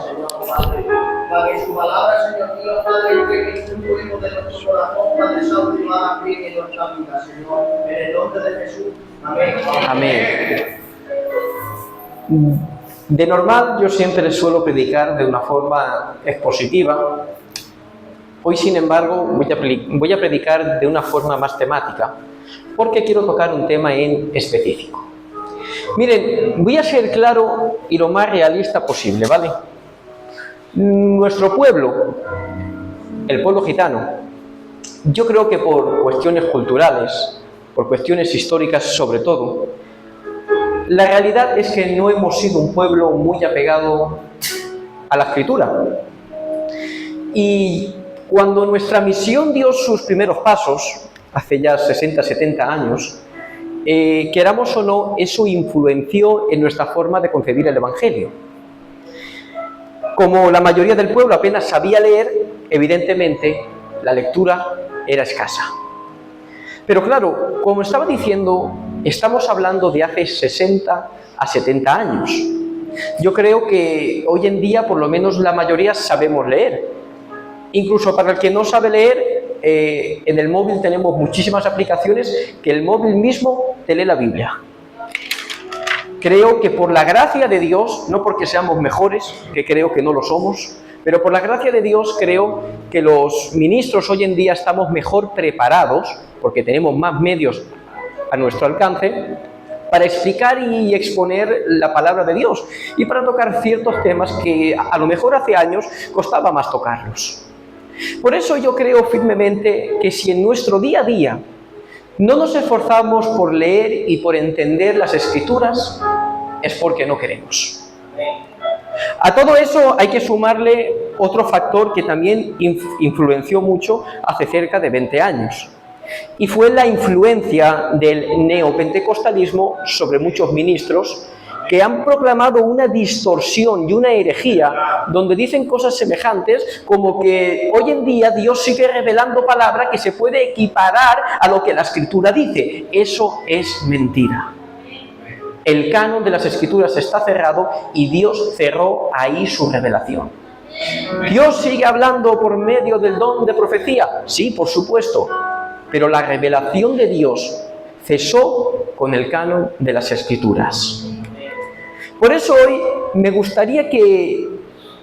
Señor Padre, para que su palabra, Señor Dios Padre, llegue en un público de nuestro corazón, Padre Santo, y lo haga bien en nuestra vida, Señor. En el nombre de Jesús. Amén. Amén. De normal yo siempre suelo predicar de una forma expositiva. Hoy, sin embargo, voy a predicar de una forma más temática, porque quiero tocar un tema en específico. Miren, voy a ser claro y lo más realista posible, ¿vale? Nuestro pueblo, el pueblo gitano, yo creo que por cuestiones culturales, por cuestiones históricas sobre todo, la realidad es que no hemos sido un pueblo muy apegado a la Escritura. Y cuando nuestra misión dio sus primeros pasos, hace ya 60, 70 años, queramos o no, eso influenció en nuestra forma de concebir el Evangelio. Como la mayoría del pueblo apenas sabía leer, evidentemente la lectura era escasa. Pero claro, como estaba diciendo, estamos hablando de hace 60 a 70 años. Yo creo que hoy en día, por lo menos la mayoría, sabemos leer. Incluso para el que no sabe leer, en el móvil tenemos muchísimas aplicaciones que el móvil mismo te lee la Biblia. Creo que por la gracia de Dios, no porque seamos mejores, que creo que no lo somos, pero por la gracia de Dios creo que los ministros hoy en día estamos mejor preparados, porque tenemos más medios a nuestro alcance, para explicar y exponer la palabra de Dios y para tocar ciertos temas que a lo mejor hace años costaba más tocarlos. Por eso yo creo firmemente que si en nuestro día a día no nos esforzamos por leer y por entender las Escrituras, es porque no queremos. A todo eso hay que sumarle otro factor que también influenció mucho hace cerca de 20 años. Y fue la influencia del neopentecostalismo sobre muchos ministros que han proclamado una distorsión y una herejía donde dicen cosas semejantes como que hoy en día Dios sigue revelando palabra que se puede equiparar a lo que la Escritura dice. Eso es mentira. El canon de las Escrituras está cerrado y Dios cerró ahí su revelación. ¿Dios sigue hablando por medio del don de profecía? Sí, por supuesto. Pero la revelación de Dios cesó con el canon de las Escrituras. Por eso hoy me gustaría que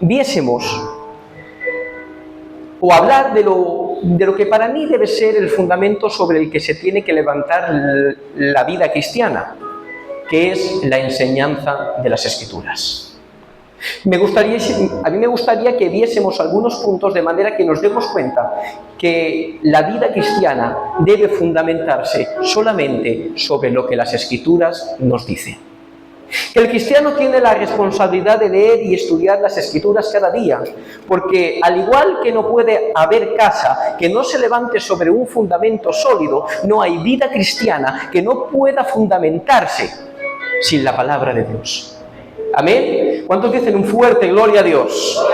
viésemos o hablar de lo que para mí debe ser el fundamento sobre el que se tiene que levantar la vida cristiana, que es la enseñanza de las Escrituras. A mí me gustaría que viésemos algunos puntos de manera que nos demos cuenta que la vida cristiana debe fundamentarse solamente sobre lo que las Escrituras nos dicen. Que el cristiano tiene la responsabilidad de leer y estudiar las Escrituras cada día, porque al igual que no puede haber casa que no se levante sobre un fundamento sólido, no hay vida cristiana que no pueda fundamentarse sin la palabra de Dios. ¿Amén? ¿Cuántos dicen un fuerte gloria a Dios?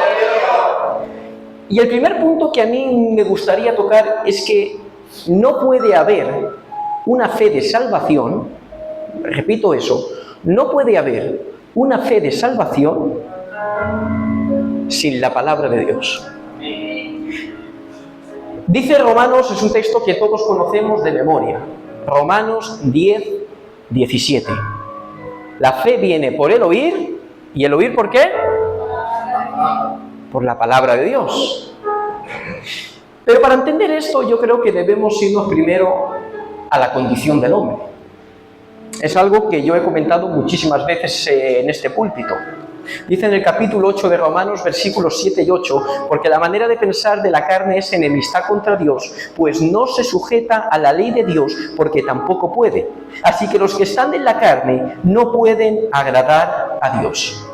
Y el primer punto que a mí me gustaría tocar es que no puede haber una fe de salvación, repito eso, no puede haber una fe de salvación sin la palabra de Dios. Dice Romanos, es un texto que todos conocemos de memoria, Romanos 10, 17. La fe viene por el oír, ¿y el oír por qué? Por la palabra de Dios. Pero para entender esto yo creo que debemos irnos primero a la condición del hombre. Es algo que yo he comentado muchísimas veces en este púlpito. Dice en el capítulo 8 de Romanos, versículos 7 y 8, porque la manera de pensar de la carne es enemistad contra Dios, pues no se sujeta a la ley de Dios, porque tampoco puede. Así que los que están en la carne no pueden agradar a Dios.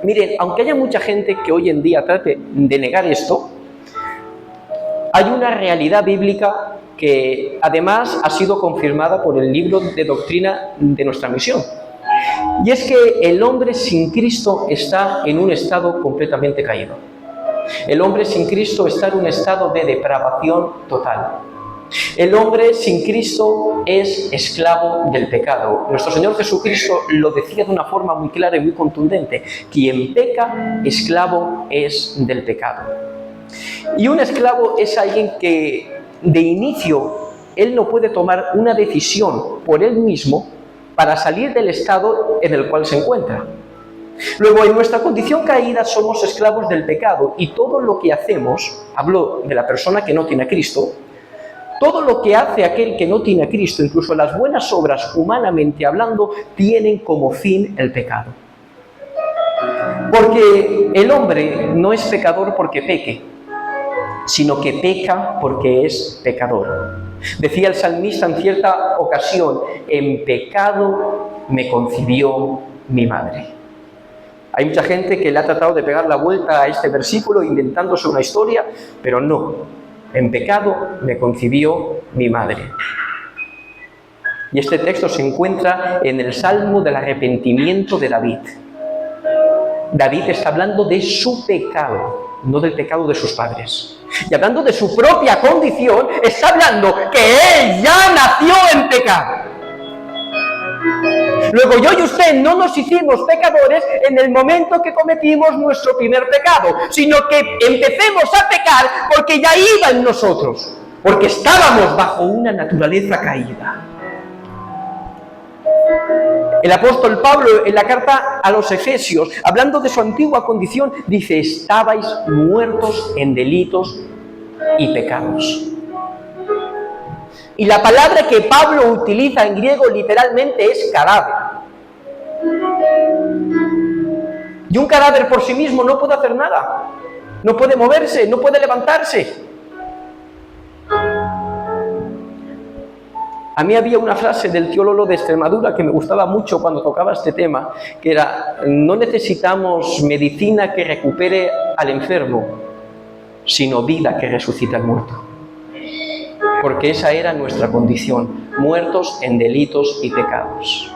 Miren, aunque haya mucha gente que hoy en día trate de negar esto, hay una realidad bíblica que además ha sido confirmada por el libro de doctrina de nuestra misión. Y es que el hombre sin Cristo está en un estado completamente caído. El hombre sin Cristo está en un estado de depravación total. El hombre sin Cristo es esclavo del pecado. Nuestro Señor Jesucristo lo decía de una forma muy clara y muy contundente. Quien peca, esclavo es del pecado. Y un esclavo es alguien que de inicio él no puede tomar una decisión por él mismo para salir del estado en el cual se encuentra. Luego, en nuestra condición caída somos esclavos del pecado y todo lo que hacemos, hablo de la persona que no tiene a Cristo, todo lo que hace aquel que no tiene a Cristo, incluso las buenas obras, humanamente hablando, tienen como fin el pecado. Porque el hombre no es pecador porque peque, sino que peca porque es pecador. Decía el salmista en cierta ocasión, en pecado me concibió mi madre. Hay mucha gente que le ha tratado de pegar la vuelta a este versículo inventándose una historia, pero no. En pecado me concibió mi madre. Y este texto se encuentra en el Salmo del arrepentimiento de David. David está hablando de su pecado, no del pecado de sus padres. Y hablando de su propia condición, está hablando que él ya nació en pecado. Luego yo y usted no nos hicimos pecadores en el momento que cometimos nuestro primer pecado, sino que empecemos a pecar porque ya iba en nosotros, porque estábamos bajo una naturaleza caída. El apóstol Pablo en la carta a los Efesios, hablando de su antigua condición, dice, estabais muertos en delitos y pecados. Y la palabra que Pablo utiliza en griego literalmente es cadáver. Y un cadáver por sí mismo no puede hacer nada. No puede moverse, no puede levantarse. A mí había una frase del tío Lolo de Extremadura que me gustaba mucho cuando tocaba este tema, que era, no necesitamos medicina que recupere al enfermo, sino vida que resucite al muerto. Porque esa era nuestra condición, muertos en delitos y pecados.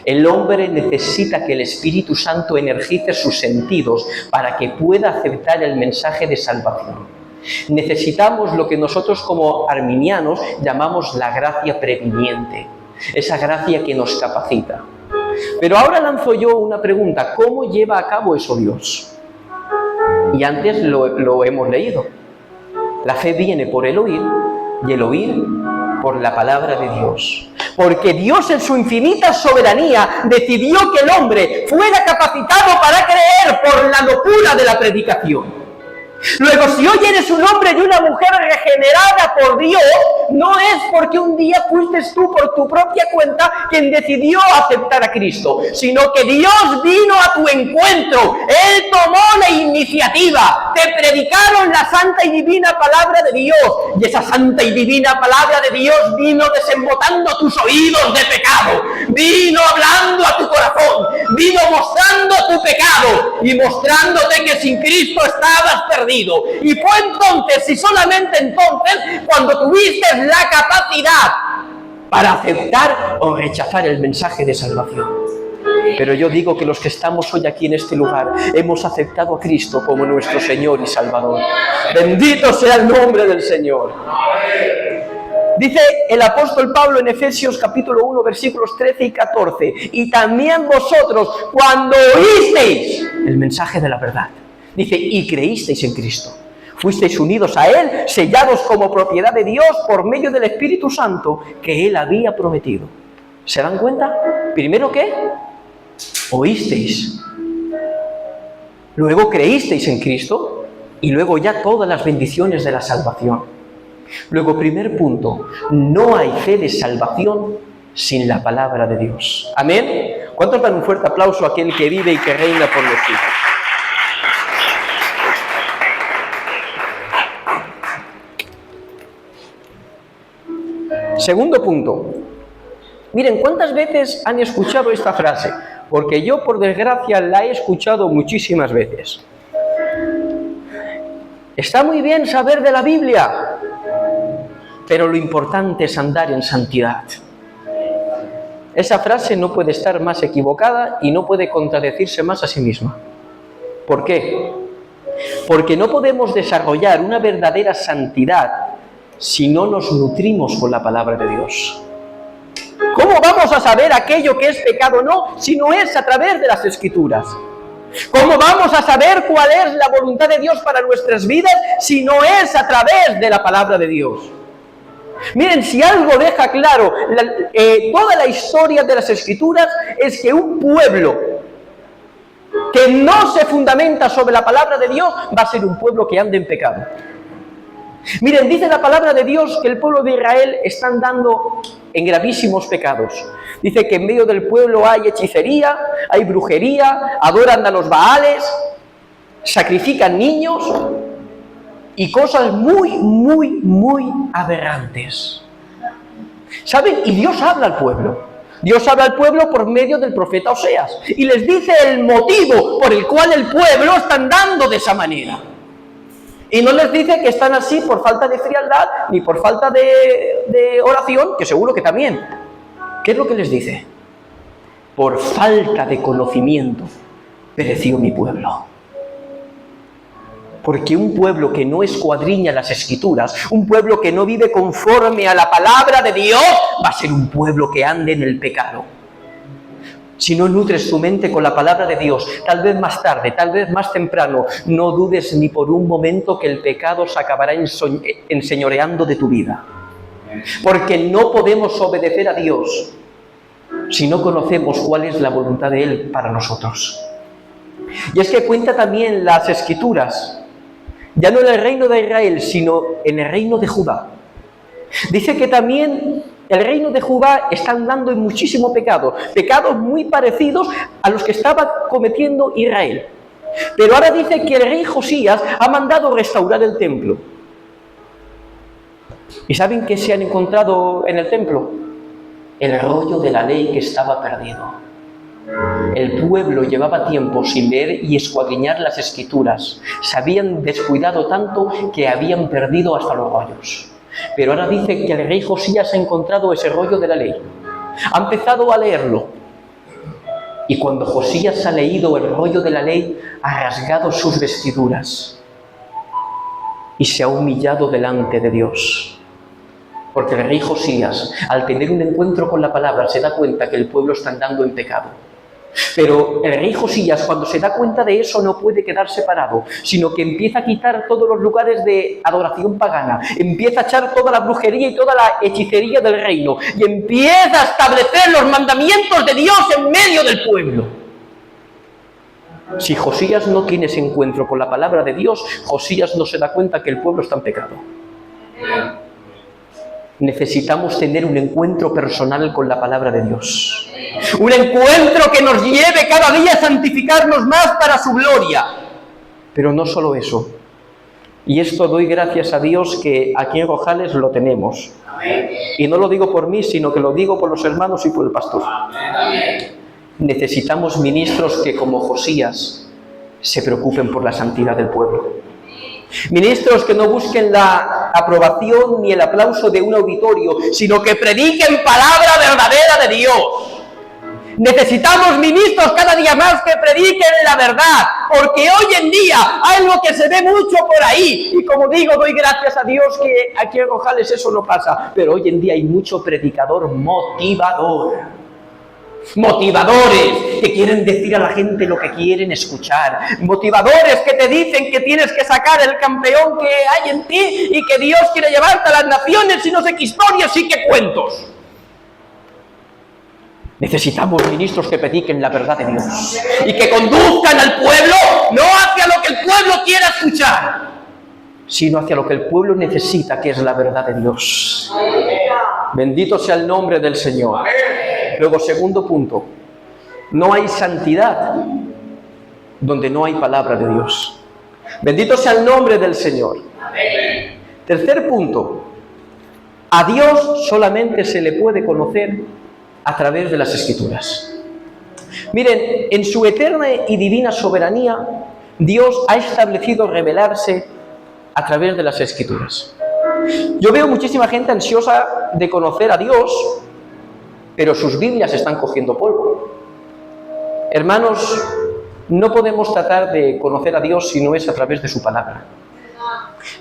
El hombre necesita que el Espíritu Santo energice sus sentidos para que pueda aceptar el mensaje de salvación. Necesitamos lo que nosotros como arminianos llamamos la gracia previniente, esa gracia que nos capacita. Pero ahora lanzo yo una pregunta, ¿cómo lleva a cabo eso Dios? Y antes lo hemos leído. La fe viene por el oír y el oír por la palabra de Dios. Porque Dios en su infinita soberanía decidió que el hombre fuera capacitado para creer por la locura de la predicación. Luego, si hoy eres un hombre y una mujer regenerada por Dios, no es porque un día fuiste tú por tu propia cuenta quien decidió aceptar a Cristo, sino que Dios vino a tu encuentro, Él tomó la iniciativa, te predicaron la santa y divina palabra de Dios, y esa santa y divina palabra de Dios vino desembotando tus oídos de pecado, vino hablando a tu corazón, vino mostrando tu pecado y mostrándote que sin Cristo estabas perdido. Y fue entonces, y solamente entonces, cuando tuviste la capacidad para aceptar o rechazar el mensaje de salvación. Pero yo digo que los que estamos hoy aquí en este lugar hemos aceptado a Cristo como nuestro Señor y Salvador. Bendito sea el nombre del Señor. Dice el apóstol Pablo en Efesios capítulo 1 versículos 13 y 14, y también vosotros cuando oísteis el mensaje de la verdad, dice, y creísteis en Cristo. Fuisteis unidos a Él, sellados como propiedad de Dios por medio del Espíritu Santo que Él había prometido. ¿Se dan cuenta? Primero, ¿qué? Oísteis. Luego creísteis en Cristo y luego ya todas las bendiciones de la salvación. Luego, primer punto, no hay fe de salvación sin la palabra de Dios. ¿Amén? ¿Cuántos dan un fuerte aplauso a aquel que vive y que reina por los siglos? Segundo punto. Miren, ¿cuántas veces han escuchado esta frase? Porque yo, por desgracia, la he escuchado muchísimas veces. Está muy bien saber de la Biblia, pero lo importante es andar en santidad. Esa frase no puede estar más equivocada y no puede contradecirse más a sí misma. ¿Por qué? Porque no podemos desarrollar una verdadera santidad si no nos nutrimos con la palabra de Dios. ¿Cómo vamos a saber aquello que es pecado o no si no es a través de las Escrituras? ¿Cómo vamos a saber cuál es la voluntad de Dios para nuestras vidas si no es a través de la palabra de Dios? Miren, si algo deja claro toda la historia de las Escrituras es que un pueblo que no se fundamenta sobre la palabra de Dios va a ser un pueblo que anda en pecado. Miren, dice la palabra de Dios que el pueblo de Israel está andando en gravísimos pecados. Dice que en medio del pueblo hay hechicería, hay brujería, adoran a los Baales, sacrifican niños y cosas muy aberrantes. ¿Saben? Y Dios habla al pueblo. Dios habla al pueblo por medio del profeta Oseas y les dice el motivo por el cual el pueblo está andando de esa manera. Y no les dice que están así por falta de frialdad ni por falta de oración, que seguro que también. ¿Qué es lo que les dice? Por falta de conocimiento pereció mi pueblo. Porque un pueblo que no escuadriña las Escrituras, un pueblo que no vive conforme a la palabra de Dios, va a ser un pueblo que ande en el pecado. Si no nutres tu mente con la palabra de Dios, tal vez más tarde, tal vez más temprano, no dudes ni por un momento que el pecado se acabará enseñoreando de tu vida. Porque no podemos obedecer a Dios si no conocemos cuál es la voluntad de Él para nosotros. Y es que cuenta también las Escrituras, ya no en el reino de Israel, sino en el reino de Judá. Dice que también el reino de Judá está andando en muchísimo pecado, pecados muy parecidos a los que estaba cometiendo Israel. Pero ahora dice que el rey Josías ha mandado restaurar el templo. ¿Y saben qué se han encontrado en el templo? El rollo de la ley que estaba perdido. El pueblo llevaba tiempo sin leer y escuadriñar las Escrituras. Se habían descuidado tanto que habían perdido hasta los rollos. Pero ahora dice que el rey Josías ha encontrado ese rollo de la ley. Ha empezado a leerlo. Y cuando Josías ha leído el rollo de la ley, ha rasgado sus vestiduras. Y se ha humillado delante de Dios. Porque el rey Josías, al tener un encuentro con la palabra, se da cuenta que el pueblo está andando en pecado. Pero el rey Josías, cuando se da cuenta de eso, no puede quedarse parado, sino que empieza a quitar todos los lugares de adoración pagana, empieza a echar toda la brujería y toda la hechicería del reino, y empieza a establecer los mandamientos de Dios en medio del pueblo. Si Josías no tiene ese encuentro con la palabra de Dios, Josías no se da cuenta que el pueblo está en pecado. Necesitamos tener un encuentro personal con la palabra de Dios. Un encuentro que nos lleve cada día a santificarnos más para su gloria. Pero no solo eso. Y esto doy gracias a Dios que aquí en Rojales lo tenemos. Y no lo digo por mí, sino que lo digo por los hermanos y por el pastor. Necesitamos ministros que, como Josías, se preocupen por la santidad del pueblo. Ministros que no busquen la aprobación ni el aplauso de un auditorio, sino que prediquen palabra verdadera de Dios. Necesitamos ministros cada día más que prediquen la verdad, porque hoy en día hay algo que se ve mucho por ahí, y como digo, doy gracias a Dios que aquí en Rojales eso no pasa, pero hoy en día hay mucho predicador motivador. Motivadores que quieren decir a la gente lo que quieren escuchar. Motivadores que te dicen que tienes que sacar el campeón que hay en ti y que Dios quiere llevarte a las naciones y no sé qué historias y qué cuentos. Necesitamos ministros que prediquen la verdad de Dios y que conduzcan al pueblo no hacia lo que el pueblo quiera escuchar, sino hacia lo que el pueblo necesita, que es la verdad de Dios. Bendito sea el nombre del Señor. Luego, segundo punto, no hay santidad donde no hay palabra de Dios. Bendito sea el nombre del Señor. Tercer punto, a Dios solamente se le puede conocer a través de las Escrituras. Miren, en su eterna y divina soberanía, Dios ha establecido revelarse a través de las Escrituras. Yo veo muchísima gente ansiosa de conocer a Dios, pero sus Biblias están cogiendo polvo. Hermanos, no podemos tratar de conocer a Dios si no es a través de su palabra.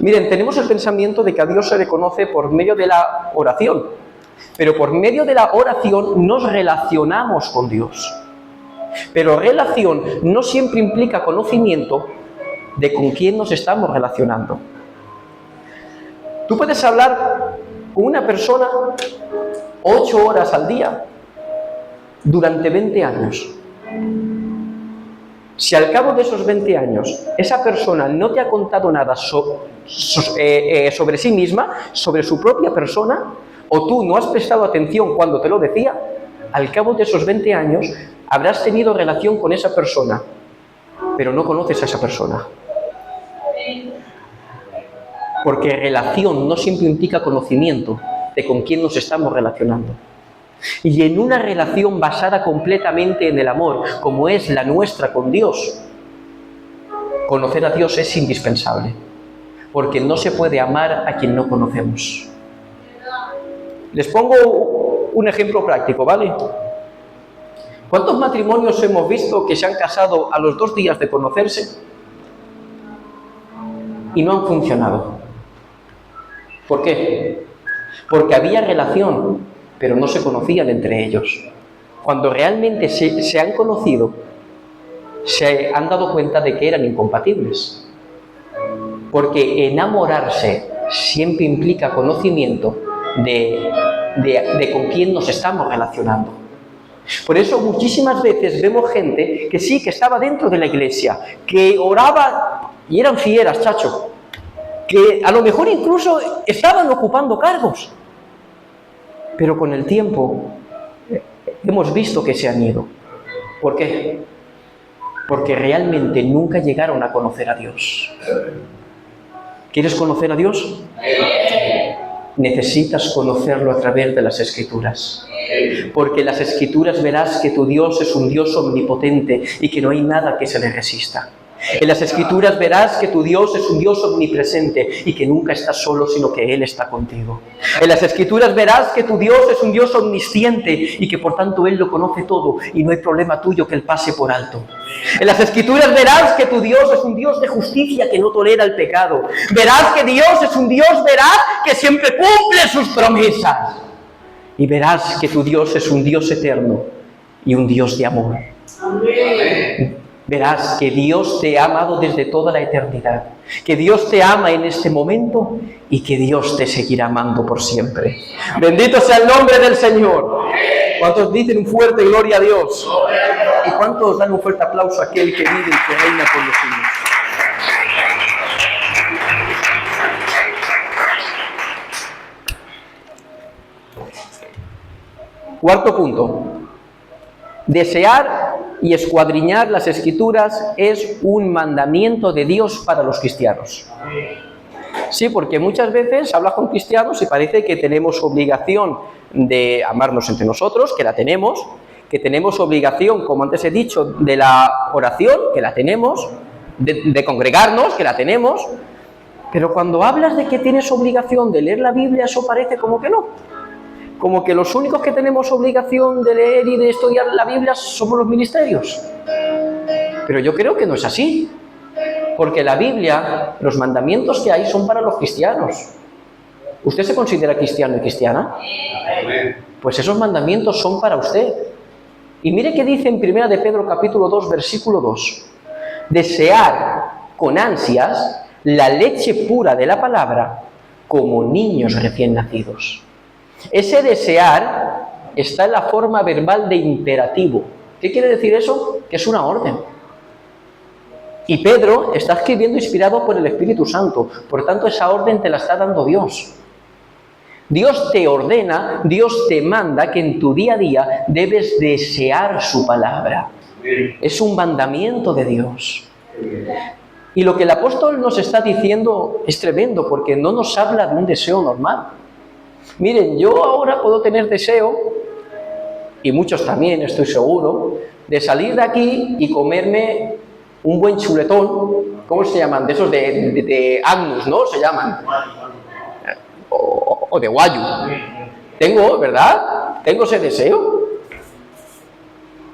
Miren, tenemos el pensamiento de que a Dios se le conoce por medio de la oración, pero por medio de la oración nos relacionamos con Dios. Pero relación no siempre implica conocimiento de con quién nos estamos relacionando. Tú puedes hablar con una persona 8 horas al día durante 20 años. Si al cabo de esos 20 años esa persona no te ha contado nada sobre sí misma, sobre su propia persona, o tú no has prestado atención cuando te lo decía, al cabo de esos 20 años habrás tenido relación con esa persona, pero no conoces a esa persona. Porque relación no siempre implica conocimiento de con quién nos estamos relacionando. Y en una relación basada completamente en el amor, como es la nuestra con Dios, conocer a Dios es indispensable, porque no se puede amar a quien no conocemos. Les pongo un ejemplo práctico, ¿vale? ¿Cuántos matrimonios hemos visto que se han casado a los 2 días de conocerse y no han funcionado? ¿Por qué? Porque había relación, pero no se conocían entre ellos. Cuando realmente se han conocido, se han dado cuenta de que eran incompatibles. Porque enamorarse siempre implica conocimiento de con quién nos estamos relacionando. Por eso muchísimas veces vemos gente que sí, que estaba dentro de la iglesia, que oraba y eran fieras, chacho, que a lo mejor incluso estaban ocupando cargos, pero con el tiempo hemos visto que se han ido. ¿Por qué? Porque realmente nunca llegaron a conocer a Dios. ¿Quieres conocer a Dios? Necesitas conocerlo a través de las Escrituras. Porque en las Escrituras verás que tu Dios es un Dios omnipotente y que no hay nada que se le resista. En las Escrituras verás que tu Dios es un Dios omnipresente y que nunca estás solo, sino que Él está contigo. En las Escrituras verás que tu Dios es un Dios omnisciente y que por tanto Él lo conoce todo y no hay problema tuyo que Él pase por alto. En las Escrituras verás que tu Dios es un Dios de justicia que no tolera el pecado. Verás que Dios es un Dios veraz que siempre cumple sus promesas. Y verás que tu Dios es un Dios eterno y un Dios de amor. Amén. Verás que Dios te ha amado desde toda la eternidad, que Dios te ama en este momento y que Dios te seguirá amando por siempre. Bendito sea el nombre del Señor. ¿Cuántos dicen un fuerte gloria a Dios? ¿Y cuántos dan un fuerte aplauso a aquel que vive y que reina por los siglos? Cuarto punto. Desear y escuadriñar las Escrituras es un mandamiento de Dios para los cristianos. Sí, porque muchas veces hablas con cristianos y parece que tenemos obligación de amarnos entre nosotros, que la tenemos, que tenemos obligación, como antes he dicho, de la oración, que la tenemos, de congregarnos, que la tenemos, pero cuando hablas de que tienes obligación de leer la Biblia, eso parece como que no. Como que los únicos que tenemos obligación de leer y de estudiar la Biblia somos los ministerios. Pero yo creo que no es así. Porque la Biblia, los mandamientos que hay son para los cristianos. ¿Usted se considera cristiano y cristiana? Pues esos mandamientos son para usted. Y mire qué dice en 1 de Pedro capítulo 2, versículo 2. Desear con ansias la leche pura de la palabra como niños recién nacidos. Ese desear está en la forma verbal de imperativo. ¿Qué quiere decir eso? Que es una orden. Y Pedro está escribiendo inspirado por el Espíritu Santo. Por tanto, esa orden te la está dando Dios. Dios te ordena, Dios te manda que en tu día a día debes desear su palabra. Es un mandamiento de Dios. Y lo que el apóstol nos está diciendo es tremendo, porque no nos habla de un deseo normal. Miren, yo ahora puedo tener deseo, y muchos también, estoy seguro, de salir de aquí y comerme un buen chuletón. ¿Cómo se llaman? De esos de Agnus, ¿no? Se llaman. O de Guayu. Tengo, ¿verdad? Tengo ese deseo.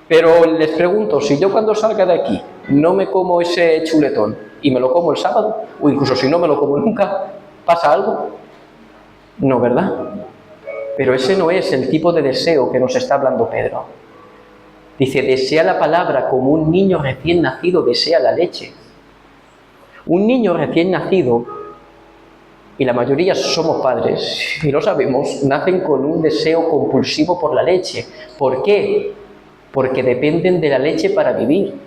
Pero les pregunto, si yo cuando salga de aquí no me como ese chuletón y me lo como el sábado, o incluso si no me lo como nunca, ¿pasa algo? No, ¿verdad? Pero ese no es el tipo de deseo que nos está hablando Pedro. Dice, desea la palabra como un niño recién nacido desea la leche. Un niño recién nacido, y la mayoría somos padres, y lo sabemos, nacen con un deseo compulsivo por la leche. ¿Por qué? Porque dependen de la leche para vivir.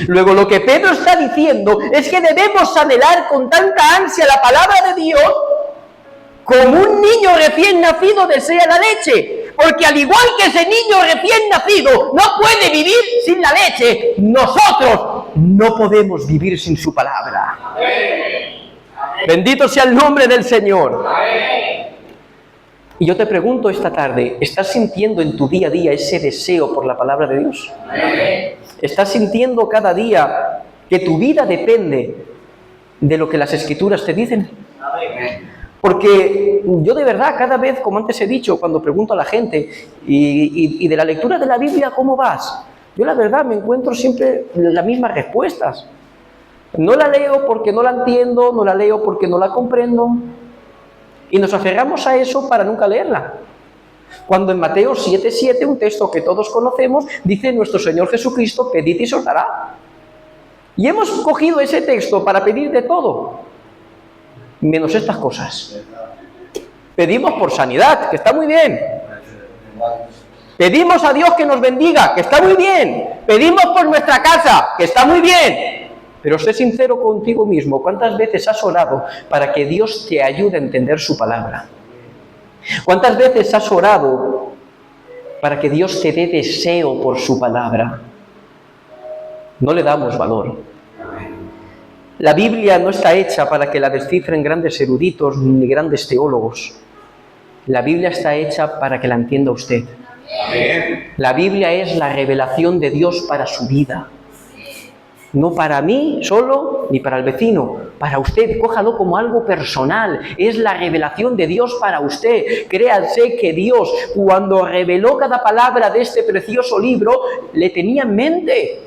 Luego, lo que Pedro está diciendo es que debemos anhelar con tanta ansia la palabra de Dios como un niño recién nacido desea la leche. Porque al igual que ese niño recién nacido no puede vivir sin la leche, nosotros no podemos vivir sin su palabra. Bendito sea el nombre del Señor. Y yo te pregunto esta tarde, ¿estás sintiendo en tu día a día ese deseo por la palabra de Dios? ¿Estás sintiendo cada día que tu vida depende de lo que las Escrituras te dicen? Porque yo de verdad, cada vez, como antes he dicho, cuando pregunto a la gente, y de la lectura de la Biblia, ¿cómo vas? Yo la verdad me encuentro siempre las mismas respuestas. No la leo porque no la entiendo, no la leo porque no la comprendo, y nos aferramos a eso para nunca leerla. Cuando en Mateo 7:7, un texto que todos conocemos, dice nuestro Señor Jesucristo, pedid y se os dará. Y hemos cogido ese texto para pedir de todo, menos estas cosas. Pedimos por sanidad, que está muy bien. Pedimos a Dios que nos bendiga, que está muy bien. Pedimos por nuestra casa, que está muy bien. Pero sé sincero contigo mismo, ¿cuántas veces has orado para que Dios te ayude a entender su palabra? ¿Cuántas veces has orado para que Dios te dé deseo por su palabra? No le damos valor. La Biblia no está hecha para que la descifren grandes eruditos ni grandes teólogos. La Biblia está hecha para que la entienda usted. La Biblia es la revelación de Dios para su vida. No para mí solo, ni para el vecino, para usted. Cójalo como algo personal. Es la revelación de Dios para usted. Créanse que Dios, cuando reveló cada palabra de este precioso libro, le tenía en mente.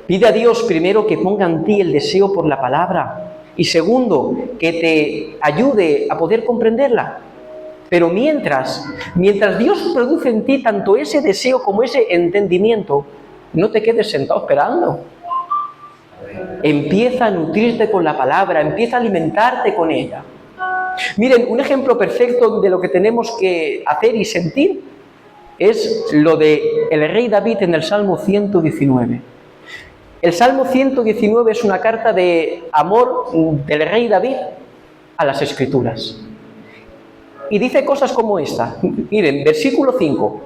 Pide a Dios primero que ponga en ti el deseo por la palabra. Y segundo, que te ayude a poder comprenderla. Pero mientras Dios produce en ti tanto ese deseo como ese entendimiento, no te quedes sentado esperando. Empieza a nutrirte con la palabra, empieza a alimentarte con ella. Miren, un ejemplo perfecto de lo que tenemos que hacer y sentir es lo de el rey David en el Salmo 119. El Salmo 119 es una carta de amor del rey David a las Escrituras. Y dice cosas como esta. Miren, versículo 5.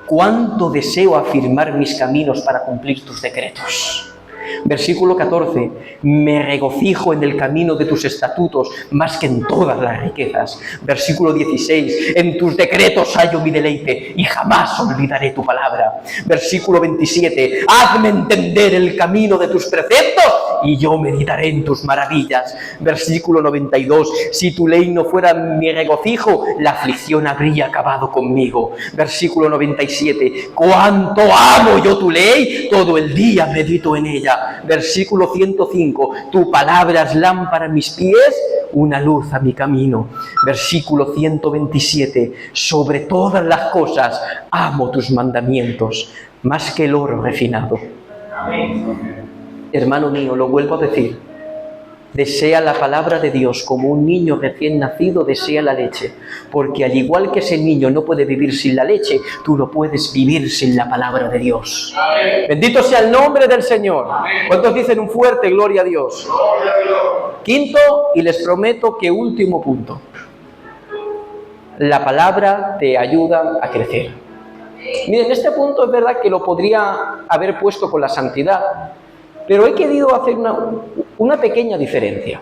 Cuánto deseo afirmar mis caminos para cumplir tus decretos. Versículo 14. Me regocijo en el camino de tus estatutos más que en todas las riquezas. Versículo 16. En tus decretos hallo mi deleite y jamás olvidaré tu palabra. Versículo 27. Hazme entender el camino de tus preceptos y yo meditaré en tus maravillas. Versículo 92. Si tu ley no fuera mi regocijo, la aflicción habría acabado conmigo. Versículo 97. Cuánto amo yo tu ley, todo el día medito en ella. Versículo 105. Tu palabra es lámpara a mis pies, una luz a mi camino. Versículo 127. Sobre todas las cosas amo tus mandamientos, más que el oro refinado. Amén. Hermano mío, lo vuelvo a decir. Desea la palabra de Dios como un niño recién nacido desea la leche, porque al igual que ese niño no puede vivir sin la leche, tú no puedes vivir sin la palabra de Dios. Amén. Bendito sea el nombre del Señor. Amén. ¿Cuántos dicen un fuerte gloria a Dios? Gloria a Dios. Quinto, y les prometo que último punto. La palabra te ayuda a crecer. Miren, este punto es verdad que lo podría haber puesto con la santidad, pero he querido hacer una pequeña diferencia.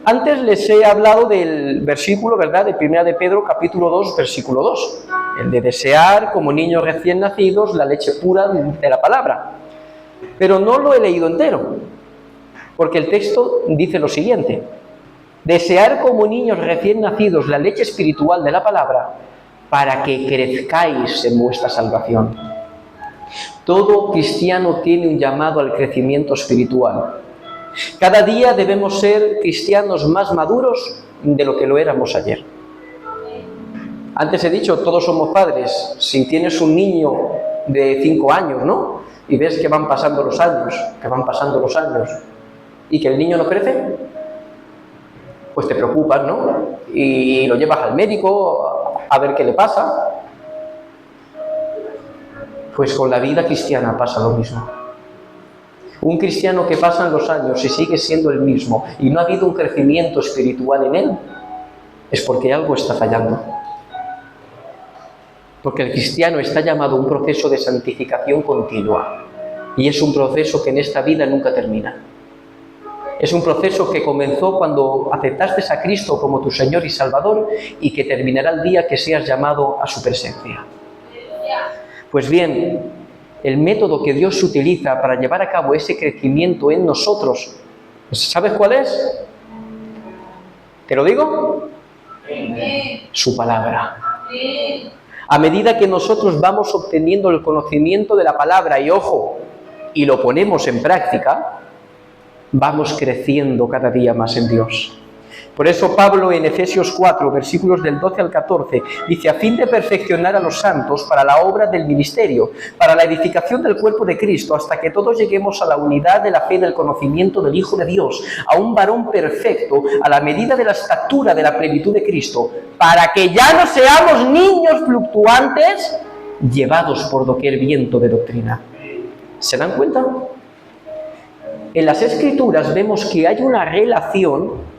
Antes les he hablado del versículo, ¿verdad?, de 1 de Pedro, capítulo 2, versículo 2. El de desear, como niños recién nacidos, la leche pura de la palabra. Pero no lo he leído entero, porque el texto dice lo siguiente. Desear como niños recién nacidos la leche espiritual de la palabra, para que crezcáis en vuestra salvación. Todo cristiano tiene un llamado al crecimiento espiritual. Cada día debemos ser cristianos más maduros de lo que lo éramos ayer. Antes he dicho, todos somos padres. Si tienes un niño de 5 años, ¿no? Y ves que van pasando los años, y que el niño no crece, pues te preocupas, ¿no? Y lo llevas al médico a ver qué le pasa. Pues con la vida cristiana pasa lo mismo. Un cristiano que pasan los años y sigue siendo el mismo y no ha habido un crecimiento espiritual en él, es porque algo está fallando. Porque el cristiano está llamado a un proceso de santificación continua. Y es un proceso que en esta vida nunca termina. Es un proceso que comenzó cuando aceptaste a Cristo como tu Señor y Salvador y que terminará el día que seas llamado a su presencia. Pues bien, el método que Dios utiliza para llevar a cabo ese crecimiento en nosotros, ¿sabes cuál es? ¿Te lo digo? Su palabra. A medida que nosotros vamos obteniendo el conocimiento de la palabra y ojo, y lo ponemos en práctica, vamos creciendo cada día más en Dios. Por eso Pablo en Efesios 4, versículos del 12 al 14, dice: a fin de perfeccionar a los santos para la obra del ministerio, para la edificación del cuerpo de Cristo, hasta que todos lleguemos a la unidad de la fe del conocimiento del Hijo de Dios, a un varón perfecto, a la medida de la estatura de la plenitud de Cristo, para que ya no seamos niños fluctuantes, llevados por doquier viento de doctrina. ¿Se dan cuenta? En las Escrituras vemos que hay una relación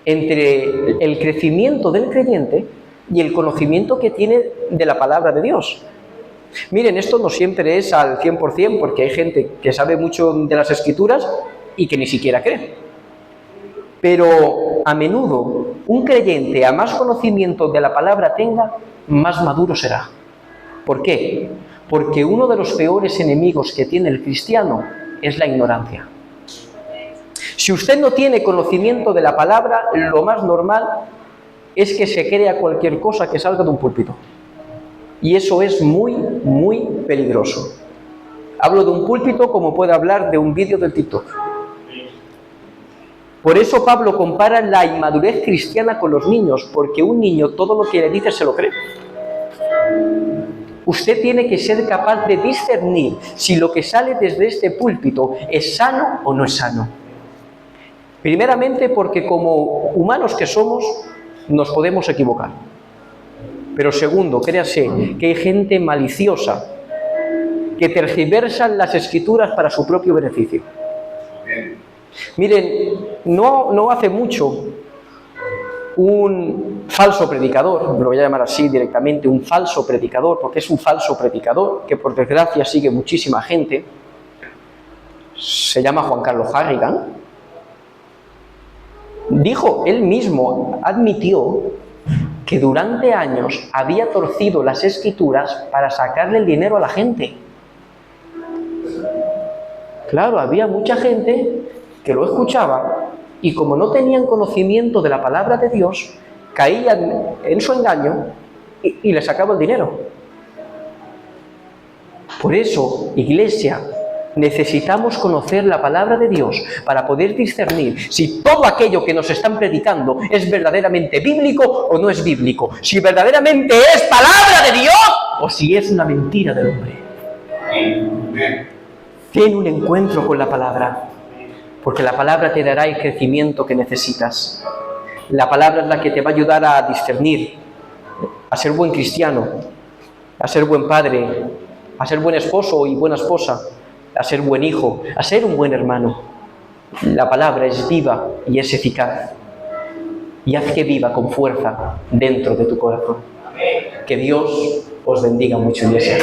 entre el crecimiento del creyente y el conocimiento que tiene de la palabra de Dios. Miren, esto no siempre es al 100%, porque hay gente que sabe mucho de las Escrituras y que ni siquiera cree. Pero a menudo un creyente, a más conocimiento de la palabra tenga, más maduro será. ¿Por qué? Porque uno de los peores enemigos que tiene el cristiano es la ignorancia. Si usted no tiene conocimiento de la palabra, lo más normal es que se crea cualquier cosa que salga de un púlpito. Y eso es muy, muy peligroso. Hablo de un púlpito como puedo hablar de un vídeo del TikTok. Por eso Pablo compara la inmadurez cristiana con los niños, porque un niño todo lo que le dice se lo cree. Usted tiene que ser capaz de discernir si lo que sale desde este púlpito es sano o no es sano. Primeramente porque como humanos que somos, nos podemos equivocar. Pero segundo, créase que hay gente maliciosa que tergiversa las Escrituras para su propio beneficio. Miren, no hace mucho un falso predicador, lo voy a llamar así directamente, un falso predicador, porque es un falso predicador que por desgracia sigue muchísima gente, se llama Juan Carlos Harrigan. Dijo, él mismo admitió que durante años había torcido las Escrituras para sacarle el dinero a la gente. Claro, había mucha gente que lo escuchaba y como no tenían conocimiento de la palabra de Dios, caían en su engaño y le sacaba el dinero. Por eso, iglesia, necesitamos conocer la palabra de Dios para poder discernir si todo aquello que nos están predicando es verdaderamente bíblico o no es bíblico, si verdaderamente es palabra de Dios o si es una mentira del hombre. Ten un encuentro con la palabra, porque la palabra te dará el crecimiento que necesitas. La palabra es la que te va a ayudar a discernir, a ser buen cristiano, a ser buen padre, a ser buen esposo y buena esposa, a ser buen hijo, a ser un buen hermano. La palabra es viva y es eficaz. Y haz que viva con fuerza dentro de tu corazón. Que Dios os bendiga mucho, iglesia.